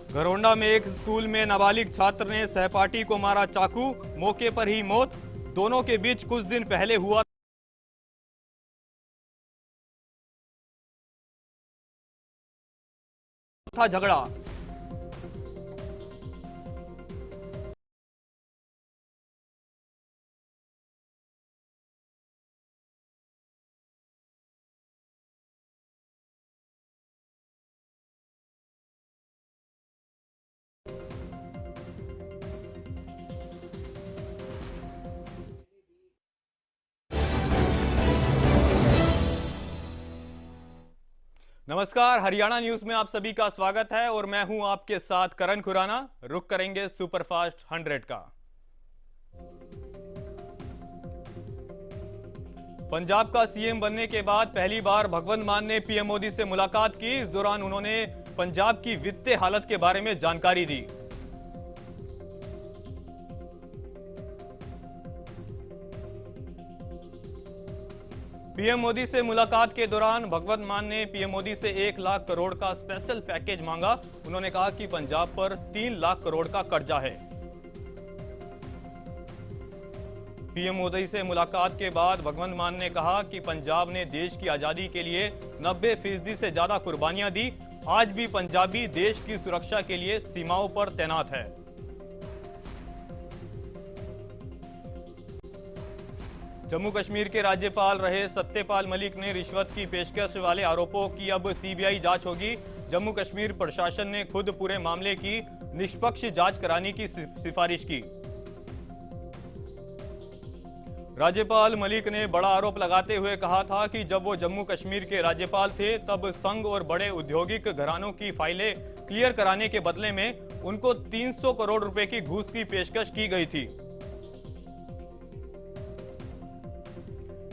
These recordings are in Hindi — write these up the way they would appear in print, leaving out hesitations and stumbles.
घरौंडा में एक स्कूल में नाबालिग छात्र ने सहपाठी को मारा चाकू, मौके पर ही मौत। दोनों के बीच कुछ दिन पहले हुआ था झगड़ा। नमस्कार, हरियाणा न्यूज में आप सभी का स्वागत है और मैं हूं आपके साथ करण खुराना। रुक करेंगे सुपरफास्ट 100 का। पंजाब का सीएम बनने के बाद पहली बार भगवंत मान ने पीएम मोदी से मुलाकात की। इस दौरान उन्होंने पंजाब की वित्तीय हालत के बारे में जानकारी दी। पीएम मोदी से मुलाकात के दौरान भगवंत मान ने पीएम मोदी से 1 लाख करोड़ का स्पेशल पैकेज मांगा। उन्होंने कहा कि पंजाब पर 3 लाख करोड़ का कर्जा है। पीएम मोदी से मुलाकात के बाद भगवंत मान ने कहा कि पंजाब ने देश की आजादी के लिए 90% से ज्यादा कुर्बानियां दी। आज भी पंजाबी देश की सुरक्षा के लिए सीमाओं पर तैनात है। जम्मू कश्मीर के राज्यपाल रहे सत्यपाल मलिक ने रिश्वत की पेशकश वाले आरोपों की अब सीबीआई जांच होगी। जम्मू कश्मीर प्रशासन ने खुद पूरे मामले की निष्पक्ष जांच कराने की सिफारिश की। राज्यपाल मलिक ने बड़ा आरोप लगाते हुए कहा था कि जब वो जम्मू कश्मीर के राज्यपाल थे तब संघ और बड़े औद्योगिक घरानों की फाइलें क्लियर कराने के बदले में उनको 300 करोड़ रुपए की घूस की पेशकश की गई थी।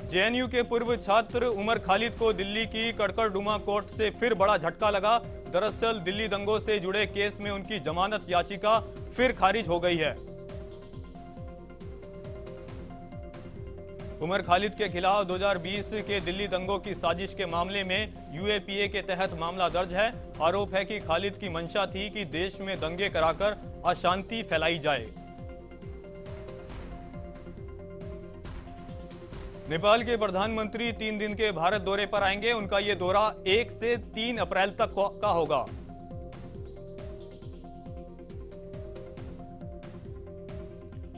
जेएनयू के पूर्व छात्र उमर खालिद को दिल्ली की कड़कड़डुमा कोर्ट से फिर बड़ा झटका लगा। दरअसल दिल्ली दंगों से जुड़े केस में उनकी जमानत याचिका फिर खारिज हो गई है। उमर खालिद के खिलाफ 2020 के दिल्ली दंगों की साजिश के मामले में यूएपीए के तहत मामला दर्ज है। आरोप है कि खालिद की मंशा थी कि देश में दंगे कराकर अशांति फैलाई जाए। नेपाल के प्रधानमंत्री 3 दिन के भारत दौरे पर आएंगे। उनका यह दौरा 1 से 3 अप्रैल तक का होगा।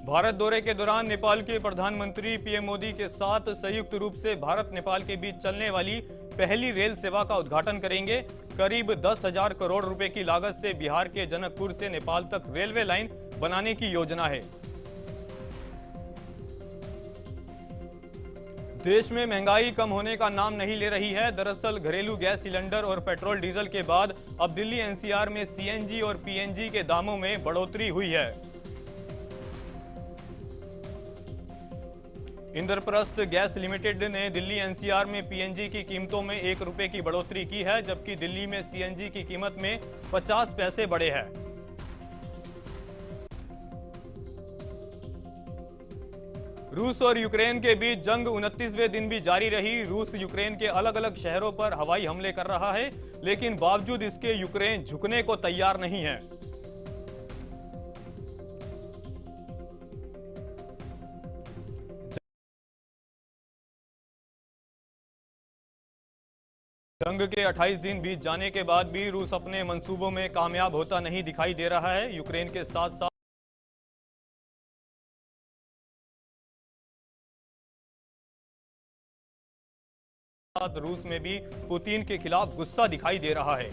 भारत दौरे के दौरान नेपाल के प्रधानमंत्री पीएम मोदी के साथ संयुक्त रूप से भारत नेपाल के बीच चलने वाली पहली रेल सेवा का उद्घाटन करेंगे। करीब 10,000 करोड़ रुपए की लागत से बिहार के जनकपुर से नेपाल तक रेलवे लाइन बनाने की योजना है। देश में महंगाई कम होने का नाम नहीं ले रही है। दरअसल घरेलू गैस सिलेंडर और पेट्रोल डीजल के बाद अब दिल्ली एनसीआर में सीएनजी और पीएनजी के दामों में बढ़ोतरी हुई है। इंद्रप्रस्थ गैस लिमिटेड ने दिल्ली एनसीआर में पीएनजी की कीमतों में 1 रुपए की बढ़ोतरी की है, जबकि दिल्ली में सीएनजी की कीमत में 50 पैसे बढ़े हैं। रूस और यूक्रेन के बीच जंग 29वें दिन भी जारी रही। रूस यूक्रेन के अलग अलग शहरों पर हवाई हमले कर रहा है, लेकिन बावजूद इसके यूक्रेन झुकने को तैयार नहीं है। जंग के 28 दिन बीत जाने के बाद भी रूस अपने मंसूबों में कामयाब होता नहीं दिखाई दे रहा है। यूक्रेन के साथ साथ रूस में भी पुतिन के खिलाफ गुस्सा दिखाई दे रहा है।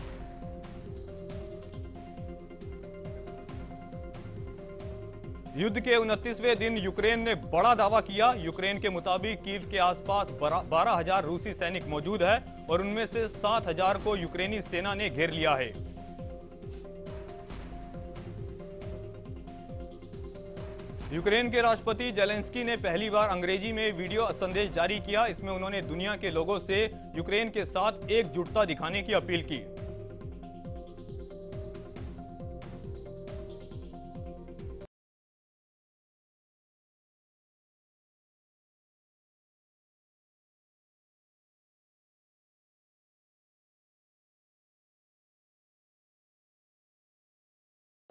युद्ध के 29वें दिन यूक्रेन ने बड़ा दावा किया। यूक्रेन के मुताबिक कीव के आसपास 12,000 रूसी सैनिक मौजूद है और उनमें से 7,000 को यूक्रेनी सेना ने घेर लिया है। यूक्रेन के राष्ट्रपति जेलेंस्की ने पहली बार अंग्रेजी में वीडियो संदेश जारी किया। इसमें उन्होंने दुनिया के लोगों से यूक्रेन के साथ एकजुटता दिखाने की अपील की।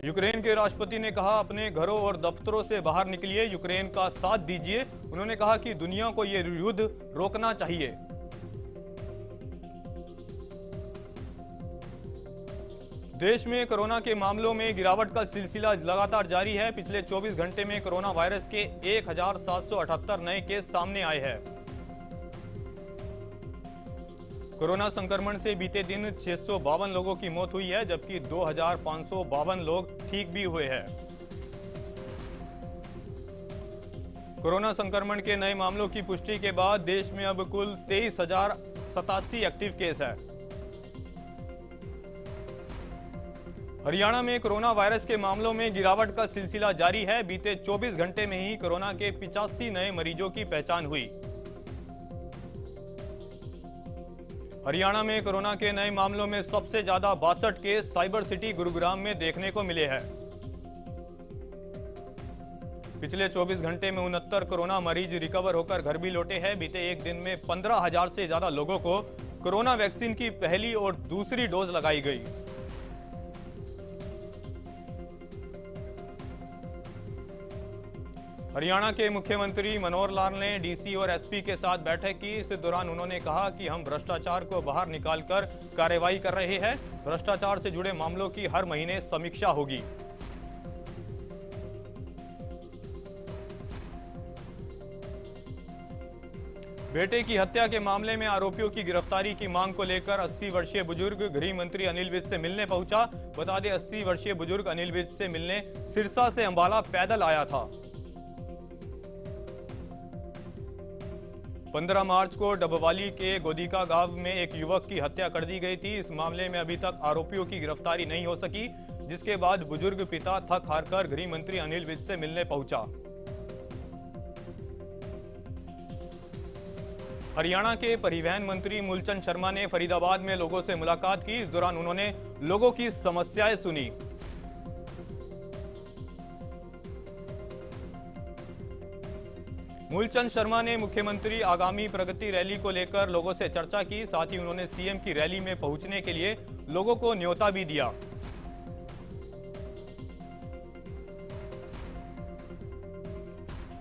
यूक्रेन के राष्ट्रपति ने कहा, अपने घरों और दफ्तरों से बाहर निकलिए, यूक्रेन का साथ दीजिए। उन्होंने कहा कि दुनिया को यह युद्ध रोकना चाहिए। देश में कोरोना के मामलों में गिरावट का सिलसिला लगातार जारी है। पिछले 24 घंटे में कोरोना वायरस के 1778 नए केस सामने आए हैं। कोरोना संक्रमण से बीते दिन 652 लोगों की मौत हुई है, जबकि 2552 लोग ठीक भी हुए हैं। कोरोना संक्रमण के नए मामलों की पुष्टि के बाद देश में अब कुल 23,087 एक्टिव केस है। हरियाणा में कोरोना वायरस के मामलों में गिरावट का सिलसिला जारी है। बीते 24 घंटे में ही कोरोना के 85 नए मरीजों की पहचान हुई। हरियाणा में कोरोना के नए मामलों में सबसे ज्यादा 62 केस साइबर सिटी गुरुग्राम में देखने को मिले हैं। पिछले 24 घंटे में 69 कोरोना मरीज रिकवर होकर घर भी लौटे हैं। बीते एक दिन में 15,000 से ज्यादा लोगों को कोरोना वैक्सीन की पहली और दूसरी डोज लगाई गई। हरियाणा के मुख्यमंत्री मनोहर लाल ने डीसी और एसपी के साथ बैठक की। इस दौरान उन्होंने कहा कि हम भ्रष्टाचार को बाहर निकालकर कार्रवाई कर रहे हैं। भ्रष्टाचार से जुड़े मामलों की हर महीने समीक्षा होगी। बेटे की हत्या के मामले में आरोपियों की गिरफ्तारी की मांग को लेकर 80 वर्षीय बुजुर्ग गृह मंत्री अनिल विज से मिलने पहुंचा। बता दें, 80 वर्षीय बुजुर्ग अनिल विज से मिलने सिरसा से अंबाला पैदल आया था। 15 मार्च को डबवाली के गोदिका गांव में एक युवक की हत्या कर दी गई थी। इस मामले में अभी तक आरोपियों की गिरफ्तारी नहीं हो सकी, जिसके बाद बुजुर्ग पिता थक हारकर गृह मंत्री अनिल विज से मिलने पहुंचा। हरियाणा के परिवहन मंत्री मूलचंद शर्मा ने फरीदाबाद में लोगों से मुलाकात की। इस दौरान उन्होंने लोगों की समस्याएं सुनी। मूलचंद शर्मा ने मुख्यमंत्री आगामी प्रगति रैली को लेकर लोगों से चर्चा की। साथ ही उन्होंने सीएम की रैली में पहुंचने के लिए लोगों को न्योता भी दिया।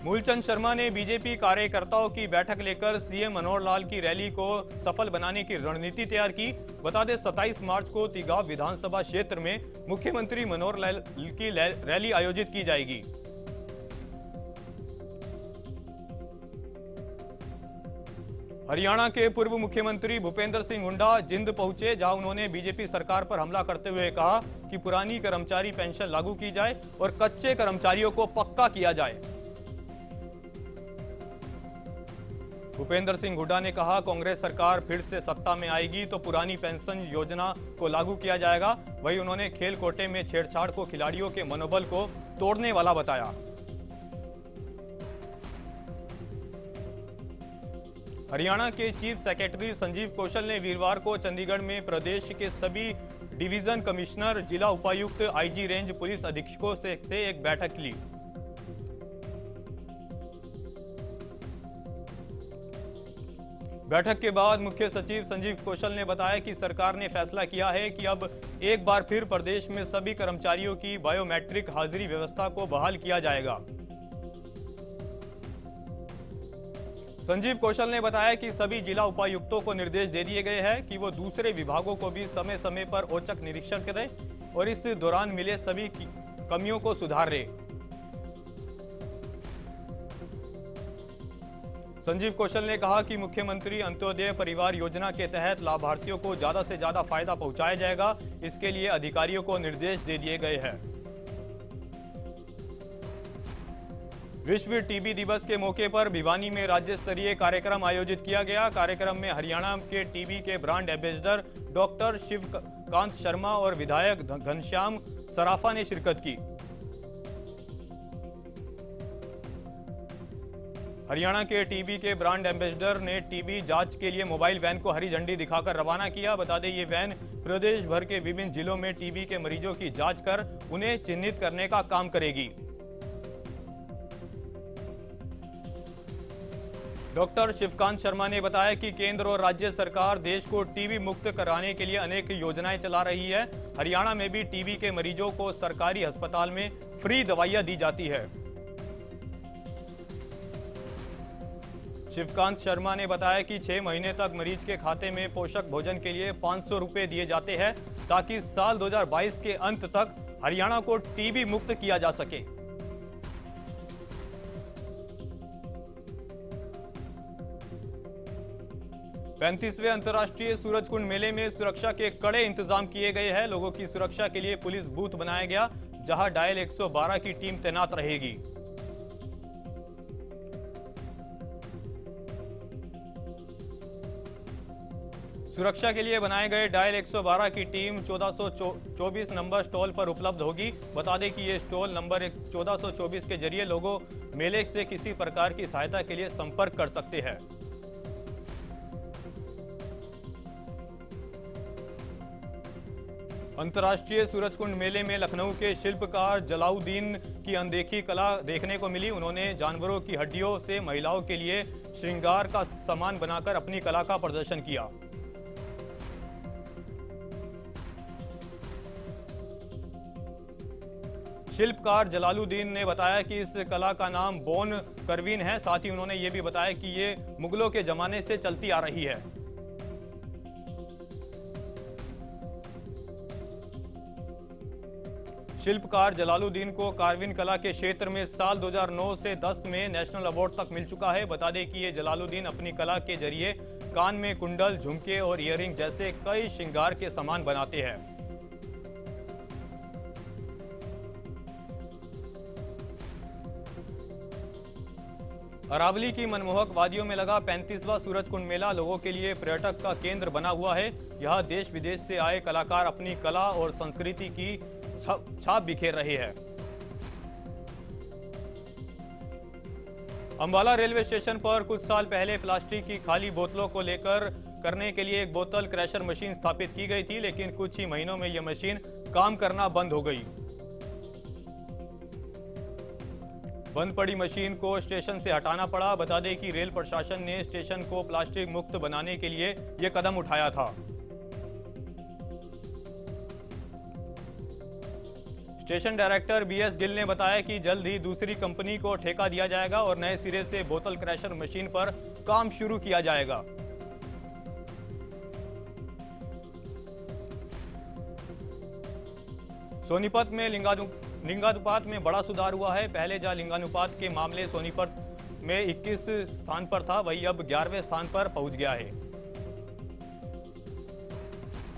मूलचंद शर्मा ने बीजेपी कार्यकर्ताओं की बैठक लेकर सीएम मनोहर लाल की रैली को सफल बनाने की रणनीति तैयार की। बता दें, 27 मार्च को तिगाव विधानसभा क्षेत्र में मुख्यमंत्री मनोहर लाल की रैली आयोजित की जाएगी। हरियाणा के पूर्व मुख्यमंत्री भूपेंद्र सिंह हुड्डा जिंद पहुंचे, जहां उन्होंने बीजेपी सरकार पर हमला करते हुए कहा कि पुरानी कर्मचारी पेंशन लागू की जाए और कच्चे कर्मचारियों को पक्का किया जाए। भूपेंद्र सिंह हुड्डा ने कहा, कांग्रेस सरकार फिर से सत्ता में आएगी तो पुरानी पेंशन योजना को लागू किया जाएगा। वहीं उन्होंने खेल कोटे में छेड़छाड़ को खिलाड़ियों के मनोबल को तोड़ने वाला बताया। हरियाणा के चीफ सेक्रेटरी संजीव कौशल ने वीरवार को चंडीगढ़ में प्रदेश के सभी डिवीजन कमिश्नर, जिला उपायुक्त, आईजी रेंज पुलिस अधीक्षकों से एक बैठक ली। बैठक के बाद मुख्य सचिव संजीव कौशल ने बताया कि सरकार ने फैसला किया है कि अब एक बार फिर प्रदेश में सभी कर्मचारियों की बायोमेट्रिक हाजिरी व्यवस्था को बहाल किया जाएगा। संजीव कौशल ने बताया कि सभी जिला उपायुक्तों को निर्देश दे दिए गए हैं कि वो दूसरे विभागों को भी समय समय पर औचक निरीक्षण करें और इस दौरान मिले सभी कमियों को सुधारें। संजीव कौशल ने कहा कि मुख्यमंत्री अंत्योदय परिवार योजना के तहत लाभार्थियों को ज्यादा से ज्यादा फायदा पहुंचाया जाएगा। इसके लिए अधिकारियों को निर्देश दे दिए गए हैं। विश्व टीबी दिवस के मौके पर भिवानी में राज्य स्तरीय कार्यक्रम आयोजित किया गया। कार्यक्रम में हरियाणा के टीबी के brand ambassador doctor Shivkant Sharma और विधायक घनश्याम सराफा ने शिरकत की। हरियाणा के टीबी के ब्रांड एम्बेसडर ने टीबी जांच के लिए मोबाइल वैन को हरी झंडी दिखाकर रवाना किया। बता दें, ये वैन प्रदेश भर के विभिन्न जिलों में टीबी के मरीजों की जांच कर उन्हें चिन्हित करने का काम करेगी। डॉक्टर शिवकांत शर्मा ने बताया कि केंद्र और राज्य सरकार देश को टीबी मुक्त कराने के लिए अनेक योजनाएं चला रही है। हरियाणा में भी टीबी के मरीजों को सरकारी अस्पताल में फ्री दवाइयां दी जाती है। शिवकांत शर्मा ने बताया कि 6 महीने तक मरीज के खाते में पोषक भोजन के लिए 500 रुपए दिए जाते हैं ताकि साल 2022 के अंत तक हरियाणा को टीबी मुक्त किया जा सके। पैंतीसवें अंतर्राष्ट्रीय सूरजकुंड मेले में सुरक्षा के कड़े इंतजाम किए गए हैं। लोगों की सुरक्षा के लिए पुलिस बूथ बनाया गया, जहां डायल 112 की टीम तैनात रहेगी। सुरक्षा के लिए बनाए गए डायल 112 की टीम 1424 नंबर स्टॉल पर उपलब्ध होगी। बता दें कि ये स्टॉल नंबर 1424 के जरिए लोगों मेले से किसी प्रकार की सहायता के लिए संपर्क कर सकते हैं। अंतर्राष्ट्रीय सूरजकुंड मेले में लखनऊ के शिल्पकार जलालुद्दीन की अनदेखी कला देखने को मिली। उन्होंने जानवरों की हड्डियों से महिलाओं के लिए श्रृंगार का सामान बनाकर अपनी कला का प्रदर्शन किया। शिल्पकार जलालुद्दीन ने बताया कि इस कला का नाम बोन करवीन है। साथ ही उन्होंने ये भी बताया कि ये मुगलों के जमाने से चलती आ रही है। शिल्पकार जलालुद्दीन को कार्विन कला के क्षेत्र में साल 2009 से 10 में नेशनल अवार्ड तक मिल चुका है। बता दें कि ये जलालुद्दीन अपनी कला के जरिए कान में कुंडल, झुमके और ईयरिंग जैसे कई श्रृंगार के सामान बनाते हैं। अरावली की मनमोहक वादियों में लगा 35वां सूरजकुंड मेला लोगों के लिए पर्यटक का केंद्र बना हुआ है। यहां देश विदेश से आए कलाकार अपनी कला और संस्कृति की छाप बिखेर रहे हैं। अंबाला रेलवे स्टेशन पर कुछ साल पहले प्लास्टिक की खाली बोतलों को लेकर करने के लिए एक बोतल क्रैशर मशीन स्थापित की गई थी, लेकिन कुछ ही महीनों में यह मशीन काम करना बंद हो गई। बंद पड़ी मशीन को स्टेशन से हटाना पड़ा। बता दें कि रेल प्रशासन ने स्टेशन को प्लास्टिक मुक्त बनाने के लिए यह कदम उठाया था। स्टेशन डायरेक्टर बीएस गिल ने बताया कि जल्द ही दूसरी कंपनी को ठेका दिया जाएगा और नए सिरे से बोतल क्रैशर मशीन पर काम शुरू किया जाएगा। सोनीपत में लिंगानुपात में बड़ा सुधार हुआ है। पहले जहां लिंगानुपात के मामले सोनीपत में 21 स्थान पर था, वही अब 11वें स्थान पर पहुंच गया है।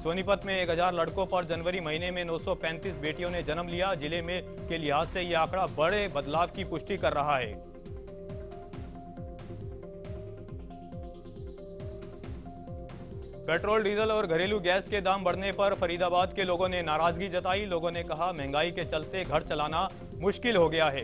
सोनीपत में 1000 लड़कों पर जनवरी महीने में 935 बेटियों ने जन्म लिया। जिले में के लिहाज से यह आंकड़ा बड़े बदलाव की पुष्टि कर रहा है। पेट्रोल, डीजल और घरेलू गैस के दाम बढ़ने पर फरीदाबाद के लोगों ने नाराजगी जताई। लोगों ने कहा, महंगाई के चलते घर चलाना मुश्किल हो गया है।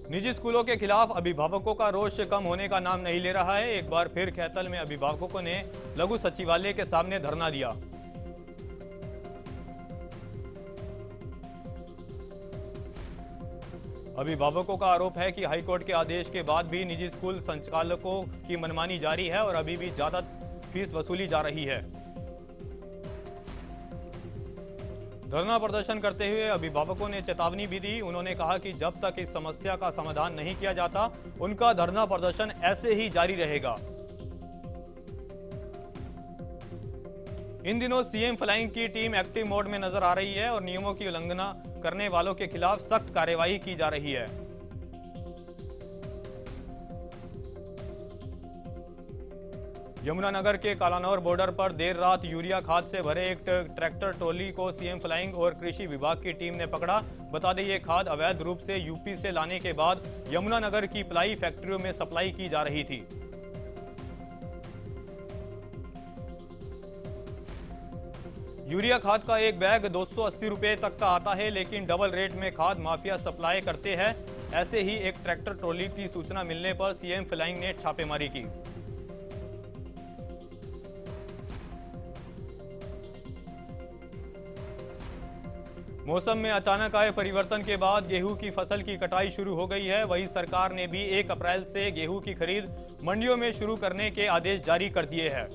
निजी स्कूलों के खिलाफ अभिभावकों का रोष कम होने का नाम नहीं ले रहा है। एक बार फिर कैथल में अभिभावकों ने लघु सचिवालय के सामने धरना दिया। अभिभावकों का आरोप है कि हाईकोर्ट के आदेश के बाद भी निजी स्कूल संचालकों की मनमानी जारी है और अभी भी ज्यादा फीस वसूली जा रही है। धरना प्रदर्शन करते हुए अभिभावकों ने चेतावनी भी दी। उन्होंने कहा कि जब तक इस समस्या का समाधान नहीं किया जाता, उनका धरना प्रदर्शन ऐसे ही जारी रहेगा। इन दिनों सीएम फ्लाइंग की टीम एक्टिव मोड में नजर आ रही है और नियमों की उल्लंघना करने वालों के खिलाफ सख्त कार्रवाई की जा रही है। यमुनानगर के कालानौर बॉर्डर पर देर रात यूरिया खाद से भरे एक ट्रैक्टर ट्रॉली को सीएम फ्लाइंग और कृषि विभाग की टीम ने पकड़ा। बता दें, ये खाद अवैध रूप से यूपी से लाने के बाद यमुनानगर की प्लाई फैक्ट्रियों में सप्लाई की जा रही थी। यूरिया खाद का एक बैग 280 रुपए तक का आता है, लेकिन डबल रेट में खाद माफिया सप्लाई करते हैं। ऐसे ही एक ट्रैक्टर ट्रॉली की सूचना मिलने पर सीएम फ्लाइंग ने छापेमारी की। मौसम में अचानक आए परिवर्तन के बाद गेहूं की फसल की कटाई शुरू हो गई है। वहीं सरकार ने भी 1 अप्रैल से गेहूं की खरीद मंडियों में शुरू करने के आदेश जारी कर दिए हैं।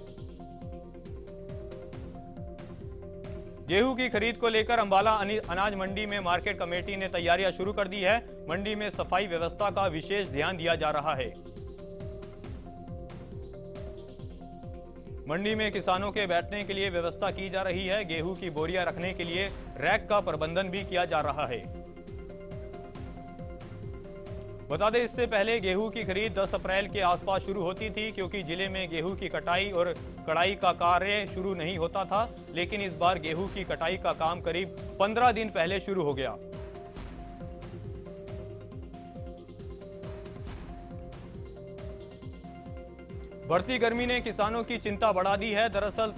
गेहूं की खरीद को लेकर अंबाला अनाज मंडी में मार्केट कमेटी ने तैयारियां शुरू कर दी है। मंडी में सफाई व्यवस्था का विशेष ध्यान दिया जा रहा है। मंडी में किसानों के बैठने के लिए व्यवस्था की जा रही है। गेहूं की बोरियां रखने के लिए रैक का प्रबंधन भी किया जा रहा है। बता दें, इससे पहले गेहूं की खरीद 10 अप्रैल के आसपास शुरू होती थी, क्योंकि जिले में गेहूं की कटाई और कड़ाई का कार्य शुरू नहीं होता था। लेकिन इस बार गेहूं की कटाई का काम करीब 15 दिन पहले शुरू हो गया। बढ़ती गर्मी ने किसानों की चिंता बढ़ा दी है। दरअसल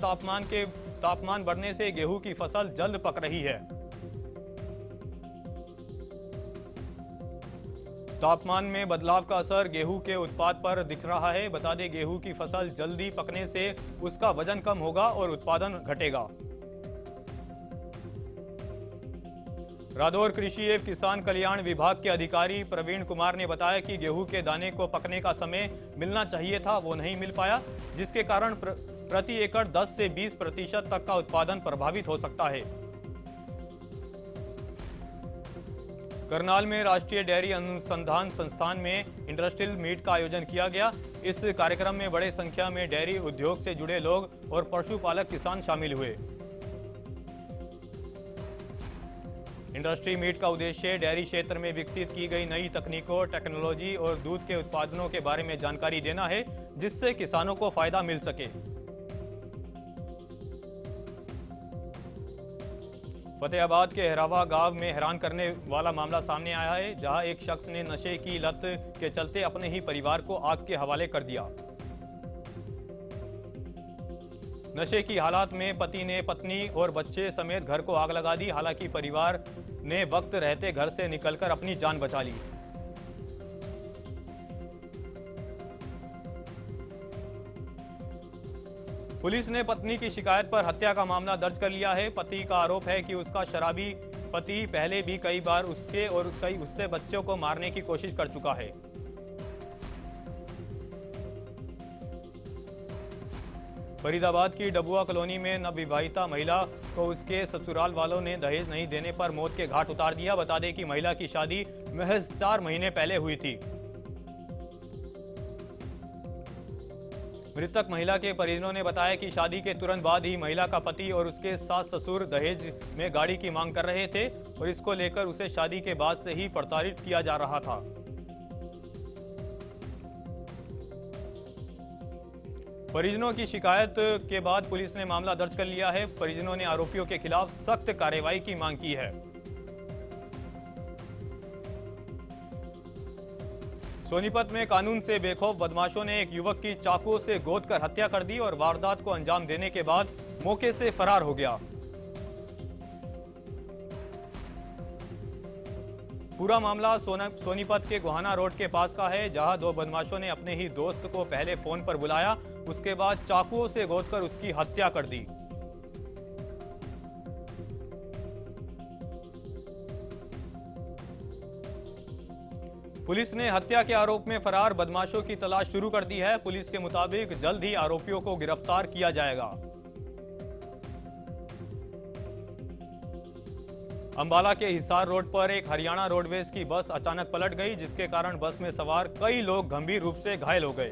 तापमान बढ़ने से गेहूं की फसल जल्द पक रही है। तापमान में बदलाव का असर गेहूं के उत्पाद पर दिख रहा है। बता दें, गेहूं की फसल जल्दी पकने से उसका वजन कम होगा और उत्पादन घटेगा। रादौर कृषि एवं किसान कल्याण विभाग के अधिकारी प्रवीण कुमार ने बताया कि गेहूं के दाने को पकने का समय मिलना चाहिए था, वो नहीं मिल पाया, जिसके कारण प्रति एकड़ 10 से 20% तक का उत्पादन प्रभावित हो सकता है। करनाल में राष्ट्रीय डेयरी अनुसंधान संस्थान में इंडस्ट्रियल मीट का आयोजन किया गया। इस कार्यक्रम में बड़े संख्या में डेयरी उद्योग से जुड़े लोग और पशुपालक किसान शामिल हुए। इंडस्ट्री मीट का उद्देश्य डेयरी क्षेत्र में विकसित की गई नई तकनीकों, टेक्नोलॉजी और दूध के उत्पादनों के बारे में जानकारी देना है, जिससे किसानों को फायदा मिल सके। फतेहाबाद के हेरावा गांव में हैरान करने वाला मामला सामने आया है, जहां एक शख्स ने नशे की लत के चलते अपने ही परिवार को आग के हवाले कर दिया। नशे की हालत में पति ने पत्नी और बच्चे समेत घर को आग लगा दी। हालांकि परिवार ने वक्त रहते घर से निकलकर अपनी जान बचा ली। पुलिस ने पत्नी की शिकायत पर हत्या का मामला दर्ज कर लिया है। पति का आरोप है कि उसका शराबी पति पहले भी कई बार उसके और उससे बच्चों को मारने की कोशिश कर चुका है। फरीदाबाद की डबुआ कॉलोनी में नवविवाहिता महिला को उसके ससुराल वालों ने दहेज नहीं देने पर मौत के घाट उतार दिया। बता दें कि महिला की शादी महज 4 महीने पहले हुई थी। मृतक महिला के परिजनों ने बताया कि शादी के तुरंत बाद ही महिला का पति और उसके सास ससुर दहेज में गाड़ी की मांग कर रहे थे और इसको लेकर उसे शादी के बाद से ही प्रताड़ित किया जा रहा था। परिजनों की शिकायत के बाद पुलिस ने मामला दर्ज कर लिया है। परिजनों ने आरोपियों के खिलाफ सख्त कार्रवाई की मांग की है। सोनीपत में कानून से बेखौफ बदमाशों ने एक युवक की चाकू से गोदकर हत्या कर दी और वारदात को अंजाम देने के बाद मौके से फरार हो गया। पूरा मामला सोनीपत के गोहाना रोड के पास का है, जहां 2 बदमाशों ने अपने ही दोस्त को पहले फोन पर बुलाया, उसके बाद चाकुओं से गोदकर उसकी हत्या कर दी। पुलिस ने हत्या के आरोप में फरार बदमाशों की तलाश शुरू कर दी है। पुलिस के मुताबिक जल्द ही आरोपियों को गिरफ्तार किया जाएगा। अंबाला के हिसार रोड पर एक हरियाणा रोडवेज की बस अचानक पलट गई, जिसके कारण बस में सवार कई लोग गंभीर रूप से घायल हो गए।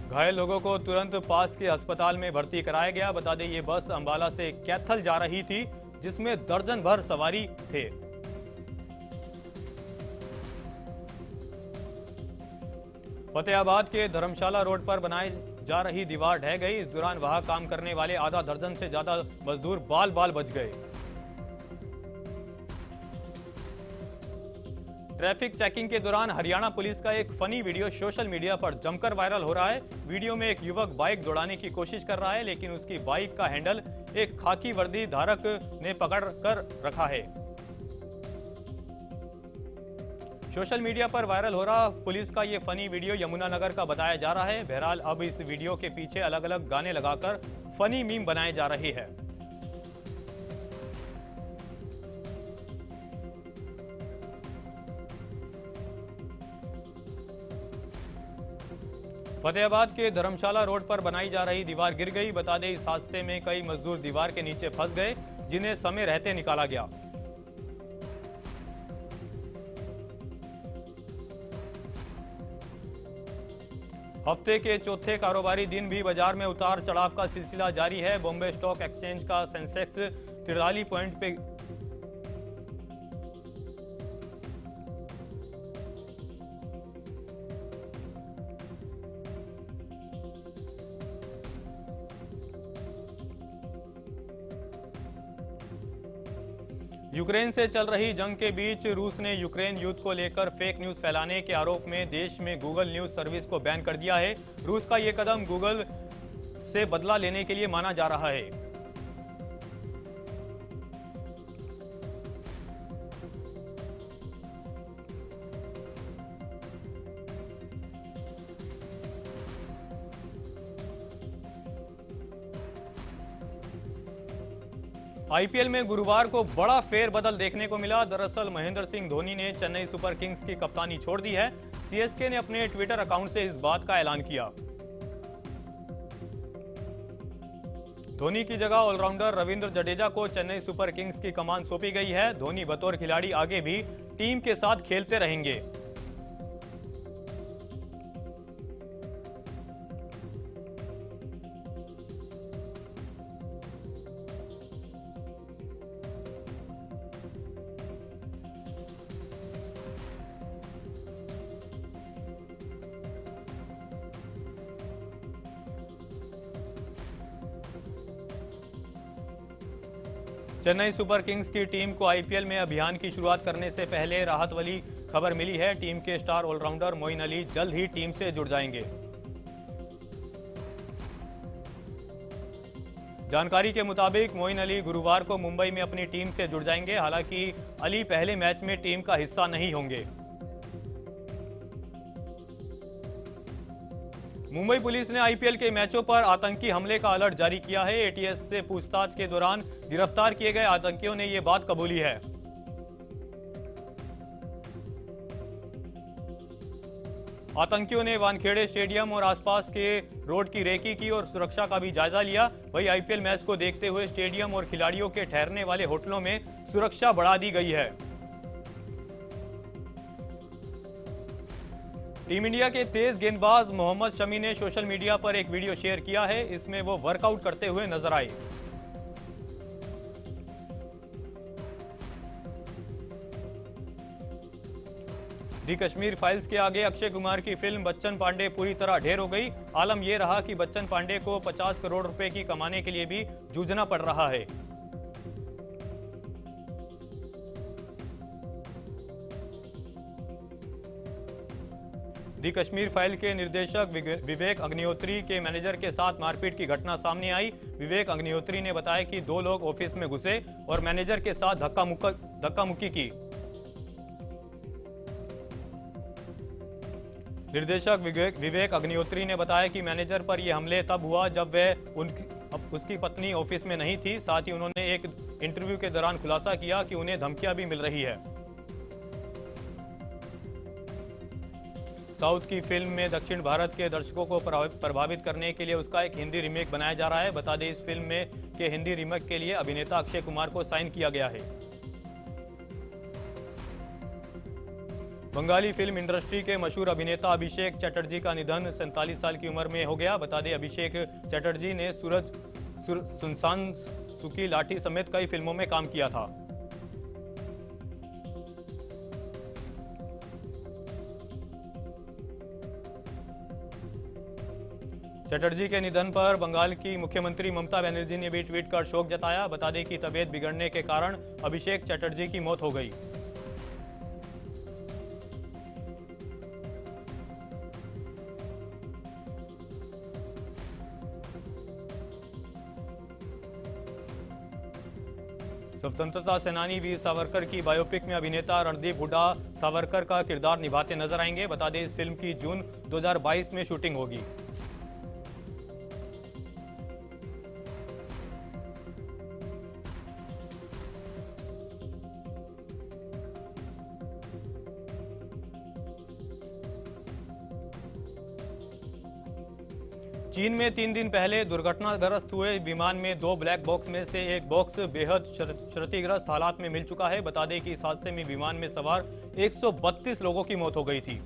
घायल लोगों को तुरंत पास के अस्पताल में भर्ती कराया गया। बता दें, ये बस अंबाला से कैथल जा रही थी, जिसमें दर्जन भर सवारी थे। फतेहाबाद के धर्मशाला रोड पर बनाई जा रही दीवार ढह गई। इस दौरान वहां काम करने वाले आधा दर्जन से ज्यादा मजदूर बाल बाल बच गए। ट्रैफिक चेकिंग के दौरान हरियाणा पुलिस का एक फनी वीडियो सोशल मीडिया पर जमकर वायरल हो रहा है। वीडियो में एक युवक बाइक दौड़ाने की कोशिश कर रहा है, लेकिन उसकी बाइक का हैंडल एक खाकी वर्दी धारक ने पकड़ कर रखा है। सोशल मीडिया पर वायरल हो रहा पुलिस का ये फनी वीडियो यमुनानगर का बताया जा रहा है। बहरहाल अब इस वीडियो के पीछे अलग अलग गाने लगाकर फनी मीम बनाए जा रहे हैं। फतेहाबाद के धर्मशाला रोड पर बनाई जा रही दीवार गिर गई। बता दें, इस हादसे में कई मजदूर दीवार के नीचे फंस गए, जिन्हें समय रहते निकाला गया। हफ्ते के चौथे कारोबारी दिन भी बाजार में उतार चढ़ाव का सिलसिला जारी है। बॉम्बे स्टॉक एक्सचेंज का सेंसेक्स 43 पॉइंट पे यूक्रेन से चल रही जंग के बीच रूस ने यूक्रेन युद्ध को लेकर फेक न्यूज फैलाने के आरोप में देश में गूगल न्यूज सर्विस को बैन कर दिया है। रूस का यह कदम गूगल से बदला लेने के लिए माना जा रहा है। आईपीएल में गुरुवार को बड़ा फेरबदल देखने को मिला। दरअसल महेंद्र सिंह धोनी ने चेन्नई सुपर किंग्स की कप्तानी छोड़ दी है। सीएसके ने अपने ट्विटर अकाउंट से इस बात का ऐलान किया। धोनी की जगह ऑलराउंडर रविंद्र जडेजा को चेन्नई सुपर किंग्स की कमान सौंपी गई है। धोनी बतौर खिलाड़ी आगे भी टीम के साथ खेलते रहेंगे। चेन्नई सुपर किंग्स की टीम को आईपीएल में अभियान की शुरुआत करने से पहले राहत वाली खबर मिली है। टीम के स्टार ऑलराउंडर मोइन अली जल्द ही टीम से जुड़ जाएंगे। जानकारी के मुताबिक मोइन अली गुरुवार को मुंबई में अपनी टीम से जुड़ जाएंगे। हालांकि अली पहले मैच में टीम का हिस्सा नहीं होंगे। मुंबई पुलिस ने आईपीएल के मैचों पर आतंकी हमले का अलर्ट जारी किया है। एटीएस से पूछताछ के दौरान गिरफ्तार किए गए आतंकियों ने यह बात कबूली है। आतंकियों ने वानखेड़े स्टेडियम और आसपास के रोड की रेकी की और सुरक्षा का भी जायजा लिया। वहीं आईपीएल मैच को देखते हुए स्टेडियम और खिलाड़ियों के ठहरने वाले होटलों में सुरक्षा बढ़ा दी गई है। टीम इंडिया के तेज गेंदबाज मोहम्मद शमी ने सोशल मीडिया पर एक वीडियो शेयर किया है। इसमें वो वर्कआउट करते हुए नजर आए। दी कश्मीर फाइल्स के आगे अक्षय कुमार की फिल्म बच्चन पांडे पूरी तरह ढेर हो गई। आलम यह रहा कि बच्चन पांडे को 50 करोड़ रुपए की कमाने के लिए भी जूझना पड़ रहा है। दी कश्मीर फाइल के निर्देशक विवेक अग्निहोत्री के मैनेजर के साथ मारपीट की घटना सामने आई। विवेक अग्निहोत्री ने बताया कि दो लोग ऑफिस में घुसे और मैनेजर के साथ धक्का मुक्की की। निर्देशक विवेक अग्निहोत्री ने बताया कि मैनेजर पर यह हमले तब हुआ जब वह उसकी पत्नी ऑफिस में नहीं थी। साथ ही उन्होंने एक इंटरव्यू के दौरान खुलासा किया कि उन्हें धमकियां भी मिल रही है। साउथ की फिल्म में दक्षिण भारत के दर्शकों को प्रभावित करने के लिए उसका एक हिंदी रीमेक बनाया जा रहा है। बता दें, इस फिल्म में के हिंदी रीमेक के लिए अभिनेता अक्षय कुमार को साइन किया गया है। बंगाली फिल्म इंडस्ट्री के मशहूर अभिनेता अभिषेक चटर्जी का निधन 47 साल की उम्र में हो गया। बता दें, अभिषेक चटर्जी ने सुनसान सुकी लाठी समेत कई फिल्मों में काम किया था। चटर्जी के निधन पर बंगाल की मुख्यमंत्री ममता बनर्जी ने भी ट्वीट कर शोक जताया। बता दें कि तबीयत बिगड़ने के कारण अभिषेक चटर्जी की मौत हो गई। स्वतंत्रता सेनानी वीर सावरकर की बायोपिक में अभिनेता रणदीप हुड्डा सावरकर का किरदार निभाते नजर आएंगे। बता दें, इस फिल्म की जून 2022 में शूटिंग होगी। चीन में 3 दिन पहले दुर्घटनाग्रस्त हुए विमान में 2 ब्लैक बॉक्स में से एक बॉक्स बेहद क्षतिग्रस्त हालात में मिल चुका है। बता दें कि इस हादसे में विमान में सवार 132 लोगों की मौत हो गई थी।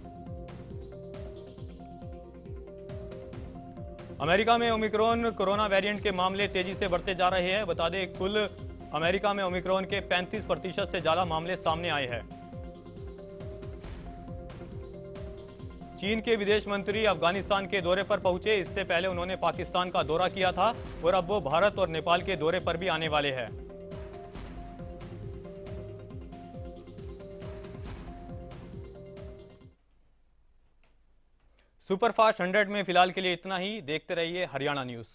अमेरिका में ओमिक्रॉन कोरोना वेरिएंट के मामले तेजी से बढ़ते जा रहे हैं। बता दें कुल अमेरिका में ओमिक्रॉन के 35% से ज्यादा मामले सामने आए हैं। चीन के विदेश मंत्री अफगानिस्तान के दौरे पर पहुंचे। इससे पहले उन्होंने पाकिस्तान का दौरा किया था और अब वो भारत और नेपाल के दौरे पर भी आने वाले हैं। सुपरफास्ट 100 में फिलहाल के लिए इतना ही। देखते रहिए हरियाणा न्यूज।